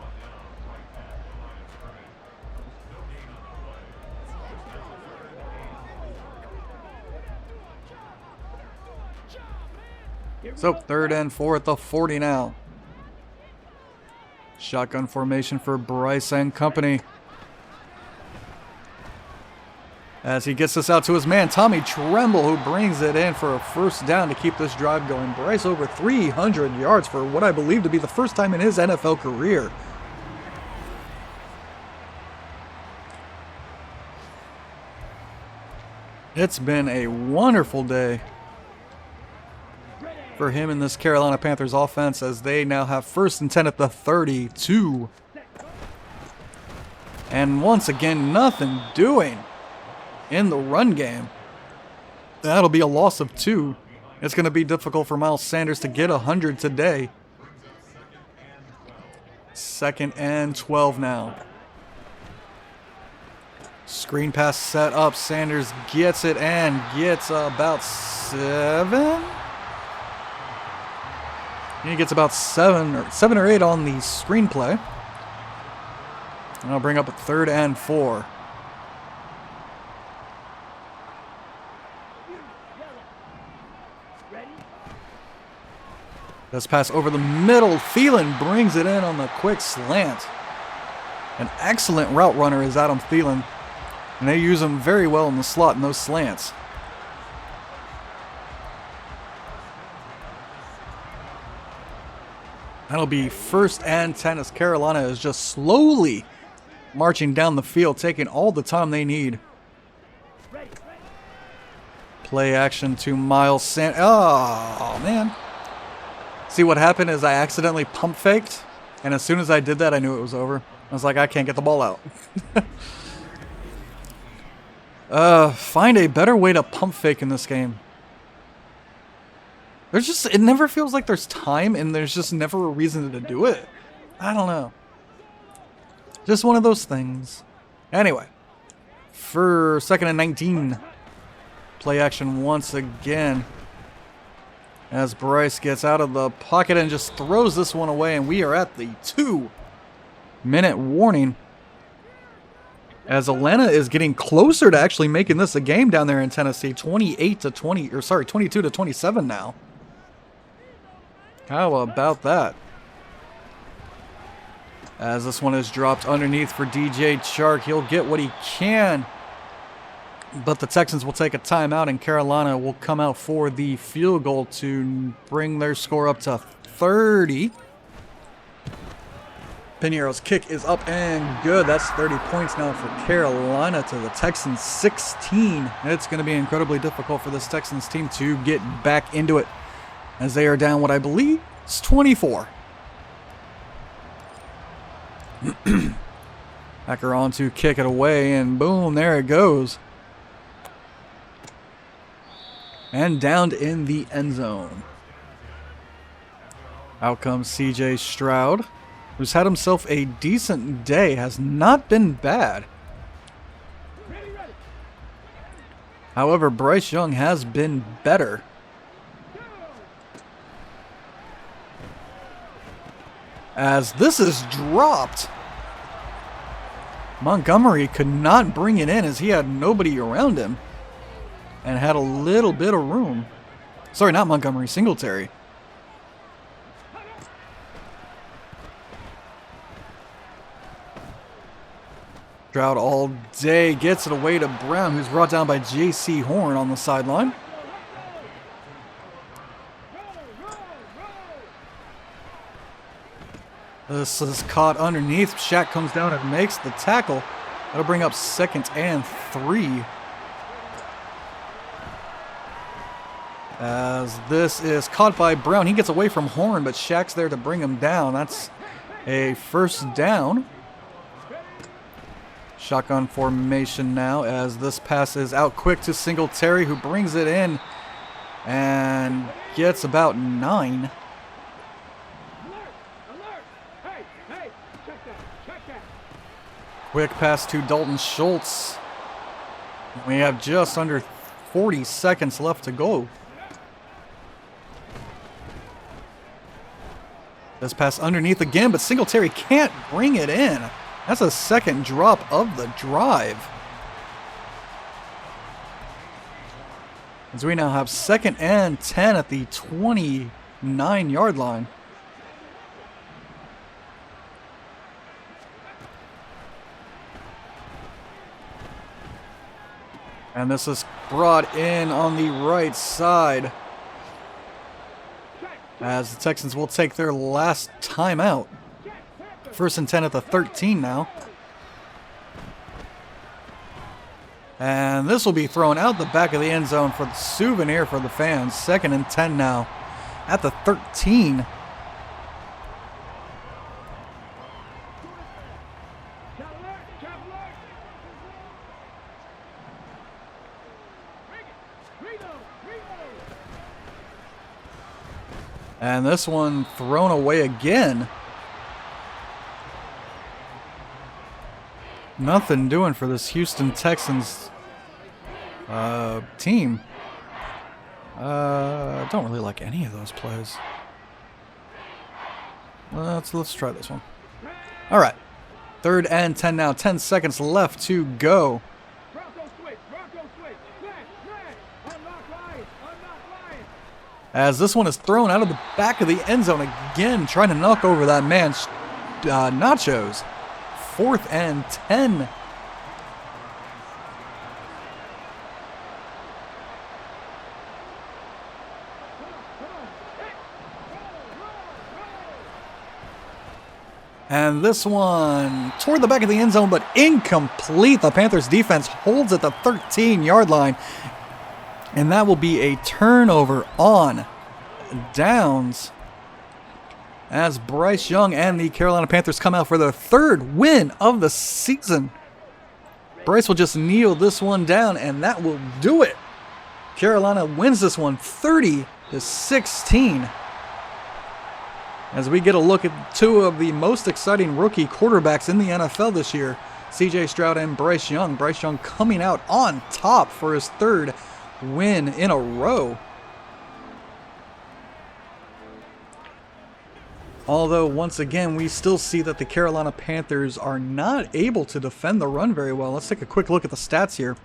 So 3rd and 4 at the 40 now. Shotgun formation for Bryce and company. As he gets this out to his man, Tommy Tremble, who brings it in for a 1st down to keep this drive going. Bryce over 300 yards for what I believe to be the first time in his NFL career. It's been a wonderful day for him in this Carolina Panthers offense, as they now have 1st and 10 at the 32. And once again, nothing doing in the run game. That'll be a loss of 2. It's going to be difficult for Miles Sanders to get 100 today. 2nd and 12 now. Screen pass set up. Sanders gets it and gets about 7. He gets about 7 or 8 on the screenplay. And I'll bring up a 3rd and 4. This pass over the middle. Thielen brings it in on the quick slant. An excellent route runner is Adam Thielen, and they use him very well in the slot in those slants. That'll be 1st and 10 as Carolina is just slowly marching down the field, taking all the time they need. Play action to Miles Sanders. Oh, man. See, what happened is I accidentally pump faked, and as soon as I did that, I knew it was over. I was like, I can't get the ball out. Find a better way to pump fake in this game. It never feels like there's time, and there's just never a reason to do it. I don't know. Just one of those things. Anyway, for 2nd and 19, play action once again, as Bryce gets out of the pocket and just throws this one away, and we are at the 2-minute warning, as Atlanta is getting closer to actually making this a game down there in Tennessee. 22 to 27 now. How about that? As this one is dropped underneath for DJ Chark, he'll get what he can. But the Texans will take a timeout, and Carolina will come out for the field goal to bring their score up to 30. Piniero's kick is up and good. That's 30 points now for Carolina to the Texans 16. It's going to be incredibly difficult for this Texans team to get back into it, as they are down what I believe is 24. Hacker on to kick it away, and boom, there it goes. And down in the end zone. Out comes CJ Stroud, who's had himself a decent day, has not been bad. However, Bryce Young has been better. As this is dropped. Montgomery could not bring it in, as he had nobody around him and had a little bit of room. Sorry, not Montgomery, Singletary. Stroud all day gets it away to Brown, who's brought down by J.C. Horn on the sideline. This is caught underneath. Shaq comes down and makes the tackle. That'll bring up 2nd and 3. As this is caught by Brown. He gets away from Horn, but Shaq's there to bring him down. That's a 1st down. Shotgun formation now as this pass is out quick to Singletary, who brings it in and gets about 9. Hey, check that. Quick pass to Dalton Schultz. We have just under 40 seconds left to go. This pass underneath again, but Singletary can't bring it in. That's a second drop of the drive. As we now have 2nd and 10 at the 29-yard line. And this is brought in on the right side, as the Texans will take their last timeout. 1st and 10 at the 13 now. And this will be thrown out the back of the end zone for the souvenir for the fans. 2nd and 10 now at the 13. And this one thrown away again. Nothing doing for this Houston Texans team. I don't really like any of those plays. Let's try this one. All right. 3rd and 10 now. 10 seconds left to go. As this one is thrown out of the back of the end zone again, trying to knock over that man's nachos. 4th and 10. And this one toward the back of the end zone, but incomplete. The Panthers defense holds at the 13-yard line. And that will be a turnover on downs, as Bryce Young and the Carolina Panthers come out for their 3rd win of the season. Bryce will just kneel this one down, and that will do it. Carolina wins this one 30-16. As we get a look at 2 of the most exciting rookie quarterbacks in the NFL this year, C.J. Stroud and Bryce Young. Bryce Young coming out on top for his 3rd win in a row. Although, once again, we still see that the Carolina Panthers are not able to defend the run very well. Let's take a quick look at the stats here.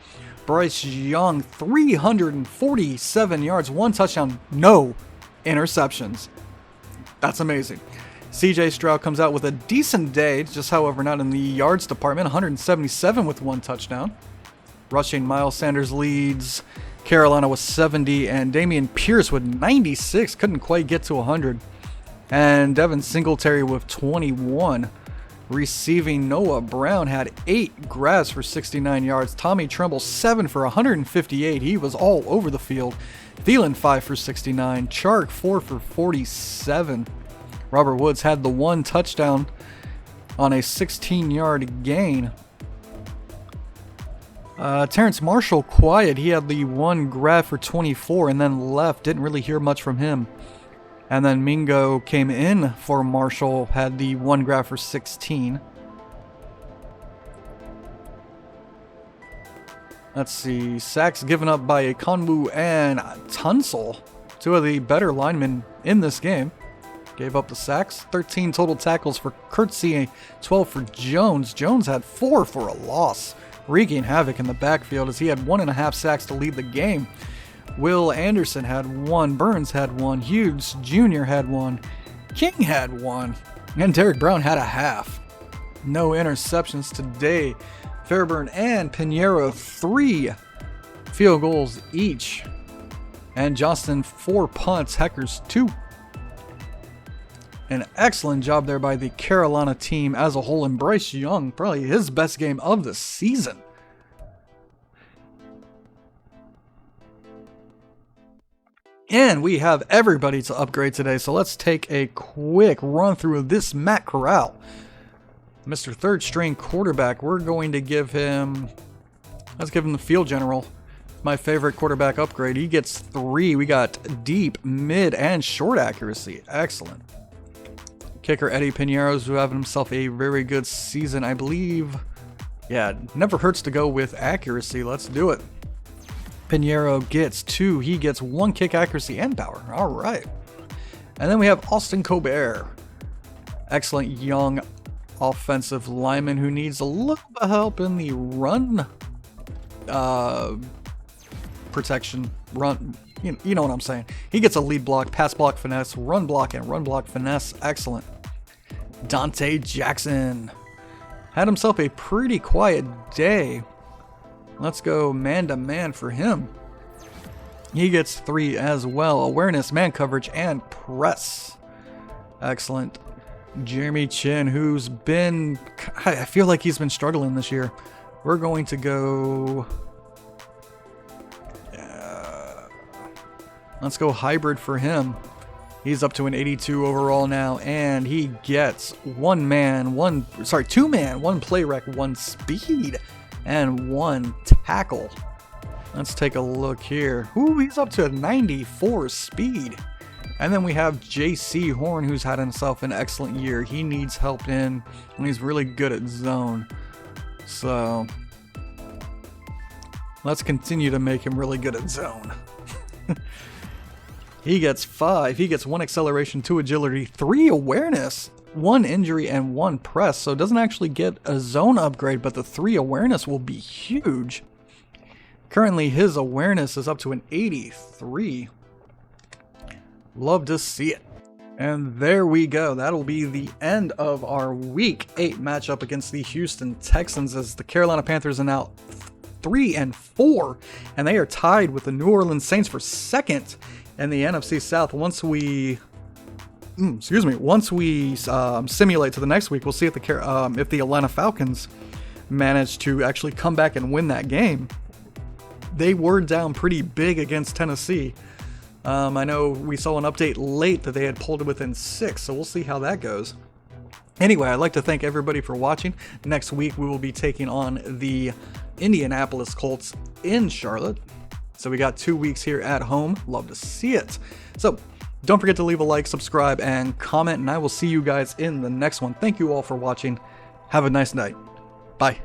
Bryce Young, 347 yards, 1 touchdown, no interceptions. That's amazing. CJ Stroud comes out with a decent day, just however not in the yards department, 177 with 1 touchdown. Rushing, Miles Sanders leads Carolina with 70, and Dameon Pierce with 96, couldn't quite get to 100. And Devin Singletary with 21. Receiving, Noah Brown had 8 grabs for 69 yards. Tommy Tremble 7 for 158. He was all over the field. Thielen 5 for 69. Chark 4 for 47. Robert Woods had the 1 touchdown on a 16-yard gain. Terrence Marshall quiet. He had the 1 grab for 24 and then left. Didn't really hear much from him. And then Mingo came in for Marshall, had the 1 grab for 16. Let's see. Sacks given up by Ekonwu and Tunsil, 2 of the better linemen in this game. Gave up the sacks. 13 total tackles for Kurtzy, 12 for Jones. Jones had 4 for a loss, wreaking havoc in the backfield as he had 1.5 sacks to lead the game. Will Anderson had 1, Burns had 1, Hughes Jr. had 1, King had 1, and Derek Brown had a half. No interceptions today. Fairburn and Pinheiro 3 field goals each. And Johnston 4 punts, Heckers 2. An excellent job there by the Carolina team as a whole, and Bryce Young, probably his best game of the season. And we have everybody to upgrade today, so let's take a quick run through of this Matt Corral. Mr. Third String Quarterback, we're going to give him... Let's give him the Field General. My favorite quarterback upgrade. He gets 3. We got deep, mid, and short accuracy. Excellent. Kicker Eddie Piñeiro's who having himself a very good season, I believe. Yeah, never hurts to go with accuracy. Let's do it. Piñeiro gets 2. He gets 1 kick accuracy and power. All right. And then we have Austin Colbert. Excellent young offensive lineman who needs a little bit of help in the run protection. Run, you know what I'm saying. He gets a lead block, pass block finesse, run block, and run block finesse. Excellent. Dante Jackson had himself a pretty quiet day. Let's go man-to-man for him. He gets 3 as well. Awareness, man coverage, and press. Excellent. Jeremy Chin, who's been... I feel like he's been struggling this year. We're going to go... let's go hybrid for him. He's up to an 82 overall now, and he gets 2 man, 1 play rec, 1 speed, and 1 tackle. Let's take a look here. Ooh, he's up to a 94 speed. And then we have JC Horn, who's had himself an excellent year. He needs help in, and he's really good at zone. So let's continue to make him really good at zone. He gets 5. He gets 1 acceleration, 2 agility, 3 awareness, 1 injury, and 1 press. So it doesn't actually get a zone upgrade, but the 3 awareness will be huge. Currently, his awareness is up to an 83. Love to see it. And there we go. That'll be the end of our Week 8 matchup against the Houston Texans, as the Carolina Panthers are now 3-4, and they are tied with the New Orleans Saints for second in the NFC South. Once we simulate to the next week, we'll see if the Atlanta Falcons manage to actually come back and win that game. They were down pretty big against Tennessee. I know we saw an update late that they had pulled it within 6, so we'll see how that goes. Anyway, I'd like to thank everybody for watching. Next week, we will be taking on the Indianapolis Colts in Charlotte. So we got 2 weeks here at home. Love to see it. So don't forget to leave a like, subscribe, and comment, and I will see you guys in the next one. Thank you all for watching. Have a nice night. Bye.